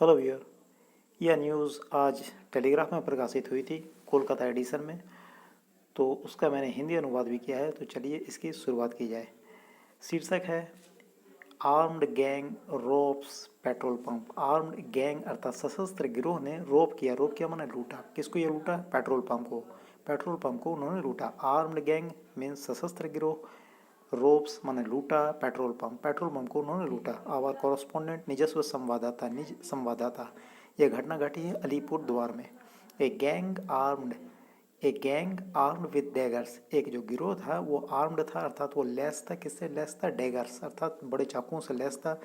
Hello viewer, यह news आज telegraph में प्रकाशित हुई थी कोलकाता एडिशन में। तो उसका मैंने हिंदी अनुवाद भी किया है, तो चलिए इसकी शुरुआत की जाए। शीर्षक है armed gang ropes petrol pump. Armed gang अर्थात सशस्त्र गिरोह ने रोप किया माने लूटा। किसको ये लूटा? पेट्रोल पंप को उन्होंने लूटा। आर्म्ड गैंग मीन्स सशस्त्र गिरोह, रोप्स माने लूटा, पेट्रोल पंप को उन्होंने लूटा। आवर कॉरस्पॉन्डेंट निजस्व संवाददाता। यह घटना घटी है अलीपुर द्वार में। ए गैंग आर्म्ड विद डैगर्स। एक जो गिरोह था वो आर्म्ड था, अर्थात वो लैस था। किससे लैस था? डैगर्स अर्थात बड़े चाकुओं से लैस था।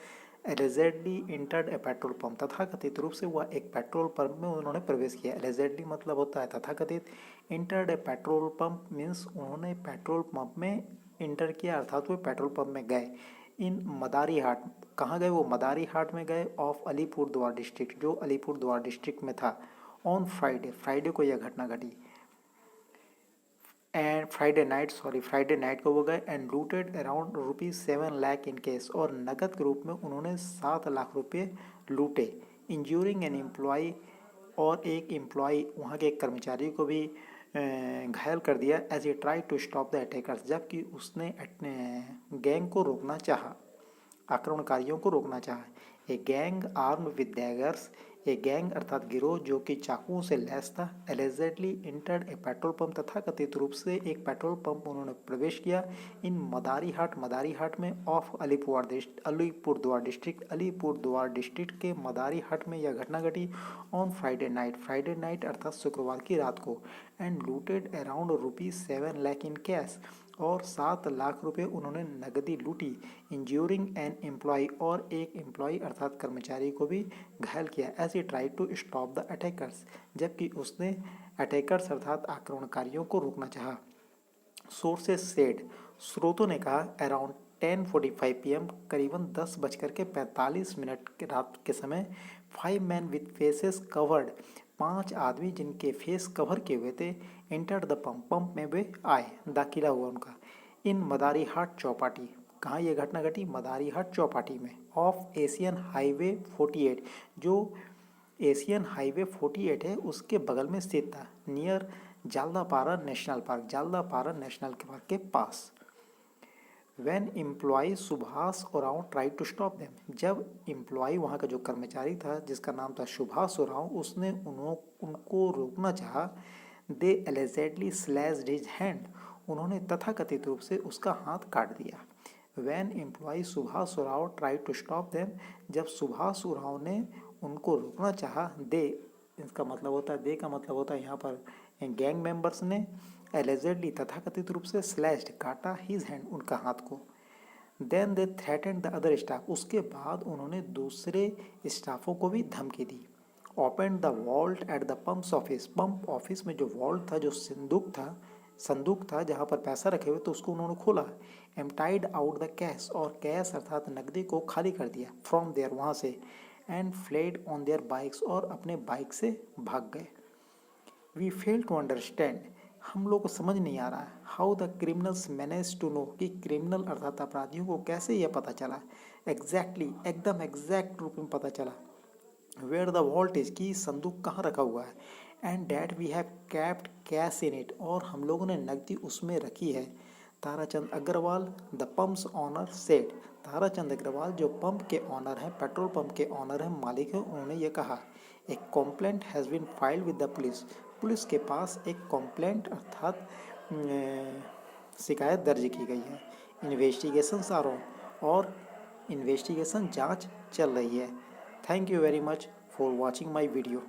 Allegedly entered a petrol pump. तथाकथित रूप से वह एक पेट्रोल पंप में उन्होंने प्रवेश किया। एलिजेडली मतलब होता है तथाकथित। Entered a petrol pump means उन्होंने पेट्रोल पंप में इंटर किया, अर्थात वो पेट्रोल पंप में गए। इन मदारी हाट, कहाँ गए वो? मदारी हाट में गए ऑफ अलीपुर द्वार डिस्ट्रिक्ट, जो अलीपुर द्वार डिस्ट्रिक्ट में था। ऑन फ्राइडे को यह घटना घटी। एंड फ्राइडे नाइट को वो गए and looted around ₹7 lakh in cash. और नकद के रूप में उन्होंने 7 लाख रुपये लूटे। इंज्यूरिंग एन एम्प्लॉय, और एक एम्प्लॉय वहाँ के एक कर्मचारी को भी घायल कर दिया। As a try to stop the attackers, जबकि उसने गैंग को रोकना चाहा, आक्रमणकारियों को रोकना चाहा। A gang armed with daggers, a gang अर्थात गिरोह जो कि चाकुओं से लैस था। Allegedly entered a petrol pump, तथा कथित रूप से एक पेट्रोल पंप उन्होंने प्रवेश किया। इन मदारी हाट में ऑफ अलीपुर द्वार डिस्ट्रिक्ट के मदारी हाट में यह घटना घटी। ऑन फ्राइडे नाइट अर्थात शुक्रवार की रात को। And looted around ₹7 lakh in cash, और 7 लाख रुपए उन्होंने नकदी लूटी। इंज्यूरिंग एन एम्प्लॉय, और एक एम्प्लॉय अर्थात कर्मचारी को भी घायल किया। As a try to stop the attackers, जबकि उसने अटैकर्स अर्थात आक्रमणकारियों को रोकना चाहा। सोर्सेस सेड, स्रोतों ने कहा अराउंड 10:45 PM, करीबन 10:45 के रात के समय, 5 men विथ फेसेस कवर्ड, 5 आदमी जिनके फेस कवर किए हुए थे, एंटर्ड द पंप में वे आए, दाखिला हुआ उनका। इन मदारी हाट चौपाटी, कहाँ ये घटना घटी? मदारी हाट चौपाटी में। ऑफ एशियन हाईवे 48, जो एशियन हाईवे 48 है उसके बगल में स्थित था। नियर जालदापारा नेशनल पार्क के पास। When employee Subhash Oraon try to stop them, जब एम्प्लॉय वहाँ का जो कर्मचारी था जिसका नाम था सुभाष ओरांव, उसने उनको रोकना चाहा। They allegedly slashed his hand, उन्होंने तथाकथित रूप से उसका हाथ काट दिया। When employee Subhash Oraon try to stop them, जब सुभाष ओरांव ने उनको रोकना चाहा। दे, इसका मतलब होता है, दे का मतलब होता है यहाँ पर गैंग मेंबर्स ने, एलिजेडली तथाकथित रूप से स्लैश्ड काटा, हिज हैंड उनका हाथ को। Then they threatened the other staff, उसके बाद उन्होंने दूसरे स्टाफों को भी धमकी दी। Open the vault at the pump office में जो वॉल्ट था, जो संदूक था जहाँ पर पैसा रखे हुए, तो उसको उन्होंने खोला। एम्प्टाइड आउट द कैश, और कैश अर्थात नकदी को खाली कर दिया। फ्रॉम देयर, वहाँ से। And fled on their bikes, और अपने बाइक से भाग गए। वी फेल टू अंडरस्टैंड, हम लोग को समझ नहीं आ रहा है। How the criminals manage to know, कि क्रिमिनल अर्थात अपराधियों को कैसे यह पता चला। एग्जैक्टली, एकदम एग्जैक्ट रूप में पता चला। वेयर द वॉल्ट इज, की संदूक कहाँ रखा हुआ है। And that we have kept cash in it, और हम लोगों ने नकदी उसमें रखी है। Tarachand Agarwal the pumps owner said, Tarachand Agarwal जो पंप के ऑनर हैं, पेट्रोल पंप के ऑनर हैं, मालिक हैं, उन्होंने ये कहा। एक complaint has been filed with the police, police के पास एक कंप्लेंट अर्थात शिकायत दर्ज की गई है। इन्वेस्टिगेशंस आर ऑन, और इन्वेस्टिगेशन जांच चल रही है। Thank you very much for watching my video.